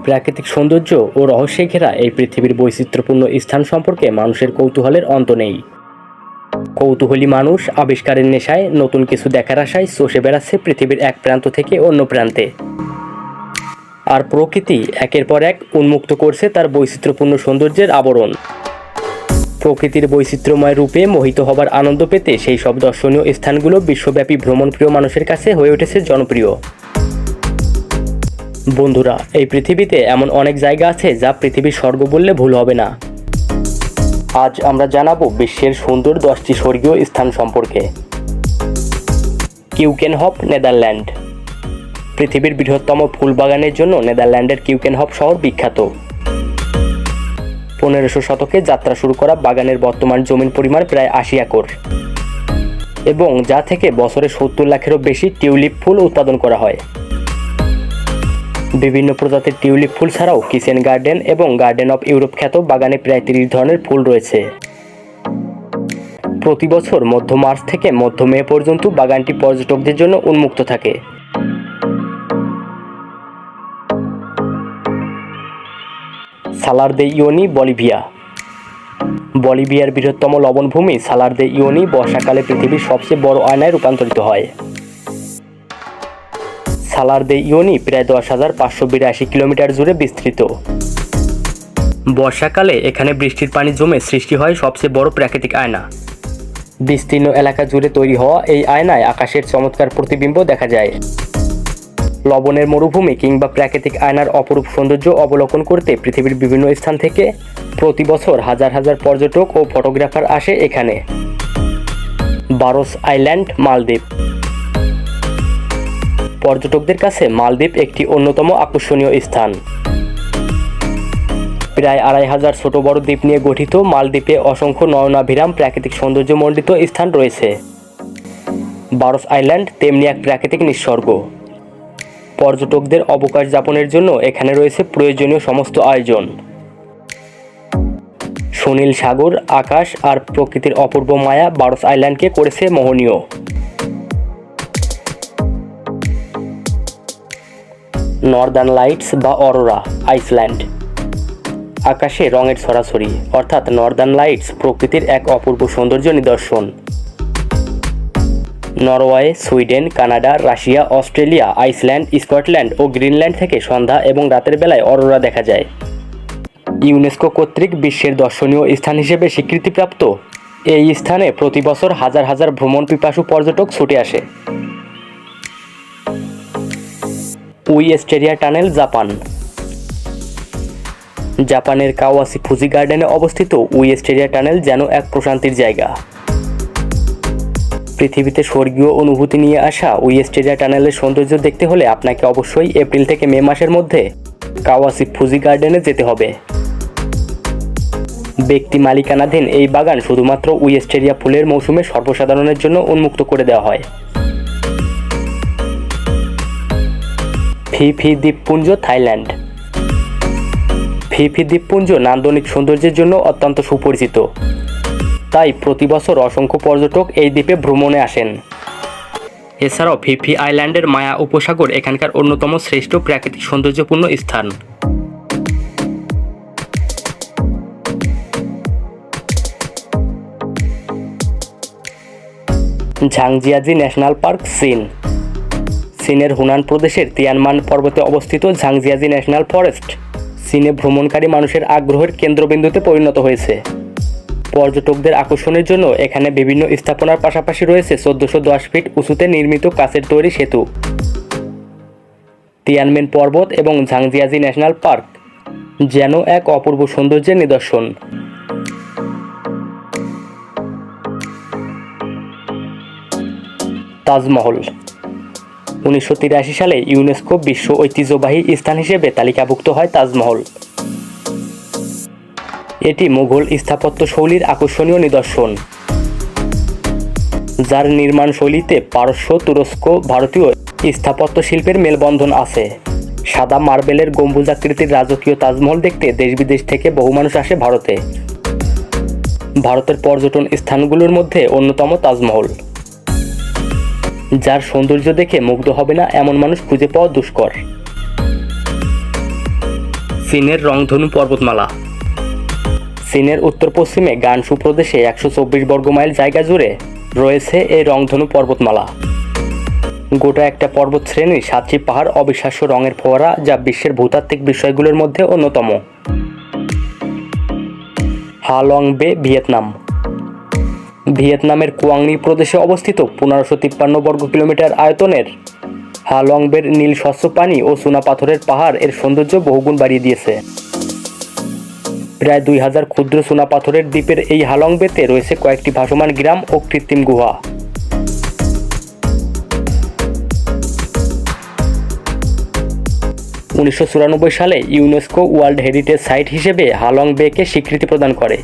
প্রাকৃতিক সৌন্দর্য ও রহস্যে ঘেরা এই পৃথিবীর বৈচিত্র্যপূর্ণ স্থান সম্পর্কে মানুষের কৌতূহলের অন্ত নেই। কৌতূহলী মানুষ আবিষ্কারের নেশায় নতুন কিছু দেখার আশায় চষে বেড়াচ্ছে পৃথিবীর এক প্রান্ত থেকে অন্য প্রান্তে। আর প্রকৃতি একের পর এক উন্মুক্ত করছে তার বৈচিত্র্যপূর্ণ সৌন্দর্যের আবরণ। প্রকৃতির বৈচিত্র্যময় রূপে মোহিত হবার আনন্দ পেতে সেই সব দর্শনীয় স্থানগুলো বিশ্বব্যাপী ভ্রমণপ্রিয় মানুষের কাছে হয়ে উঠেছে জনপ্রিয়। বন্ধুরা, এই পৃথিবীতে এমন অনেক জায়গা আছে যা পৃথিবীর স্বর্গ বললে ভুল হবে না। আজ আমরা জানাবো বিশ্বের সুন্দর 10টি স্বর্গীয় স্থান সম্পর্কে। কিউকেনহফ, নেদারল্যান্ড। পৃথিবীর বৃহত্তম ফুল বাগানের জন্য নেদারল্যান্ডের কিউকেনহফ শহর বিখ্যাত। 1500 শতকে যাত্রা শুরু করা বাগানের বর্তমান জমির পরিমাণ প্রায় 80 একর এবং যা থেকে বছরে 70 লাখেরও বেশি টিউলিপ ফুল উৎপাদন করা হয়। বিভিন্ন প্রজাতির টিউলিপ ফুল ছাড়াও কিচেন গার্ডেন এবং গার্ডেন অফ ইউরোপ খ্যাত বাগানে প্রায় 30 ধরনের ফুল রয়েছে। প্রতি বছর মধ্য মার্চ থেকে মধ্য মে পর্যন্ত বাগানটি পর্যটকদের জন্য উন্মুক্ত থাকে। সালার দে উইনি, বলিভিয়া। বলিভিয়ার বৃহত্তম লবণভূমি সালার দে উইনি বর্ষাকালে পৃথিবীর সবচেয়ে বড় আয়নায় রূপান্তরিত হয়। সালার দে উইনি প্রায় 10,582 কিলোমিটার জুড়ে বিস্তৃত। বর্ষাকালে এখানে বৃষ্টির পানি জমে সৃষ্টি হয় সবচেয়ে বড় প্রাকৃতিক আয়না। বিস্তীর্ণ এলাকা জুড়ে তৈরি হওয়া এই আয়নায় আকাশের চমৎকার প্রতিবিম্ব দেখা যায়। লবণের মরুভূমি কিংবা প্রাকৃতিক আয়নার অপরূপ সৌন্দর্য অবলোকন করতে পৃথিবীর বিভিন্ন স্থান থেকে প্রতি বছর হাজার হাজার পর্যটক ও ফটোগ্রাফার আসে এখানে। বারোস আইল্যান্ড, মালদ্বীপ। পর্যটকদের কাছে মালদ্বীপ একটি অন্যতম আকর্ষণীয় স্থান। প্রায় 2500 ছোট বড় দ্বীপ নিয়ে গঠিত মালদ্বীপে অসংখ্য নয়নাভিরাম প্রাকৃতিক সৌন্দর্যমণ্ডিত স্থান রয়েছে। বারোস আইল্যান্ড তেমনি এক প্রাকৃতিক নিঃস্বর্গ। পর্যটকদের অবকাশ যাপনের জন্য এখানে রয়েছে প্রয়োজনীয় সমস্ত আয়োজন। সুনীল সাগর, আকাশ আর প্রকৃতির অপূর্ব মায়া বারোস আইল্যান্ডকে করেছে মোহনীয়। নর্দার্ন লাইটস বা অরোরা, আইসল্যান্ড। আকাশে রঙের ছড়াছড়ি অর্থাৎ নর্দার্ন লাইটস প্রকৃতির এক অপূর্ব সৌন্দর্য নিদর্শন। Norway, Sweden, Canada, Russia, Australia, Iceland, Scotland ও গ্রিনল্যান্ড থেকে সন্ধ্যা এবং রাতের বেলায় অরোরা দেখা যায়। ইউনেস্কো কর্তৃক বিশ্বের দর্শনীয় স্থান হিসেবে স্বীকৃতিপ্রাপ্ত এই স্থানে প্রতি বছর হাজার হাজার ভ্রমণ পিপাসু পর্যটক ছুটে আসে। Wisteria tunnel, Japan. জাপানের কাওয়াসি ফুজি গার্ডেনে অবস্থিত উইস্টেরিয়া টানেল যেন এক প্রশান্তির জায়গা। পৃথিবীতে স্বর্গীয় অনুভূতি নিয়ে আসা উইস্টেরিয়া টানেলের সৌন্দর্য দেখতে হলে আপনাকে অবশ্যই এপ্রিল থেকে মে মাসের মধ্যে কাওয়াসি ফুজি গার্ডেনে যেতে হবে। ব্যক্তি মালিকানাধীন এই বাগান শুধুমাত্র উইস্টেরিয়া ফুলের মৌসুমে সর্বসাধারণের জন্য উন্মুক্ত করে দেওয়া হয়। ফি ফি দ্বীপপুঞ্জ, থাইল্যান্ড। ফি ফি দ্বীপপুঞ্জ নান্দনিক সৌন্দর্যের জন্য অত্যন্ত সুপরিচিত, তাই প্রতি বছর অসংখ্য পর্যটক এই দ্বীপে ভ্রমণে আসেন। এছাড়াও ফি ফি আইল্যান্ডের মায়া উপসাগর এখানকার অন্যতম শ্রেষ্ঠ প্রাকৃতিক সৌন্দর্যপূর্ণ স্থান। ঝাংজিয়াজি ন্যাশনাল পার্ক, চীন। চীনের হুনান প্রদেশের তিয়ানমান পর্বতে অবস্থিত ঝাংজিয়াজি ন্যাশনাল ফরেস্ট চীনে ভ্রমণকারী মানুষের আগ্রহের কেন্দ্রবিন্দুতে পরিণত হয়েছে। পর্যটকদের আকর্ষণের জন্য এখানে বিভিন্ন স্থাপনার পাশাপাশি রয়েছে 1410 ফিট উঁচুতে নির্মিত কাচের তৈরি সেতু। তিয়ানমেন পর্বত এবং ঝাংজিয়াজি ন্যাশনাল পার্ক যেন এক অপূর্ব সৌন্দর্যের নিদর্শন। তাজমহল। 1983 সালে ইউনেস্কো বিশ্ব ঐতিহ্যবাহী স্থান হিসেবে তালিকাভুক্ত হয় তাজমহল। এটি মুঘল স্থাপত্য শৈলীর আকর্ষণীয় নিদর্শন, যার নির্মাণ শৈলীতে পারস্য, তুরস্ক, ভারতীয় স্থাপত্য শিল্পের মেলবন্ধন আছে। সাদা মার্বেলের গম্বুজাকৃতির রাজকীয় তাজমহল দেখতে দেশ বিদেশ থেকে বহু মানুষ আসে ভারতে। ভারতের পর্যটন স্থানগুলোর মধ্যে অন্যতম তাজমহল, যার সৌন্দর্য দেখে মুগ্ধ হবে না এমন মানুষ খুঁজে পাওয়া দুষ্কর। চীনের রংধনু পর্বতমালা। চীনের উত্তর পশ্চিমে গানসু প্রদেশে 124 বর্গমাইল জায়গা জুড়ে রয়েছে এই রংধনু পর্বতমালা। গোটা একটা পর্বত শ্রেণী, 7টি পাহাড়, অবিশ্বাস্য রঙের ফোয়ারা, যা বিশ্বের ভূতাত্ত্বিক বিষয়গুলোর মধ্যে অন্যতম। হালং বে, ভিয়েতনাম। ভিয়েতনামের কুয়াংনি প্রদেশে অবস্থিত 1553 বর্গ কিলোমিটার আয়তনের হালং বের নীল স্বচ্ছ পানি ও চুনা পাথরের পাহাড় এর সৌন্দর্য বহুগুণ বাড়িয়ে দিয়েছে। প্রায় 2000 ক্ষুদ্র চুনা পাথরের দ্বীপের এই হালং বেতে রয়েছে কয়েকটি ভাসমান গ্রাম ও কৃত্রিম গুহা। 1994 সালে ইউনেস্কো ওয়ার্ল্ড হেরিটেজ সাইট হিসেবে হালং বেকে স্বীকৃতি প্রদান করে।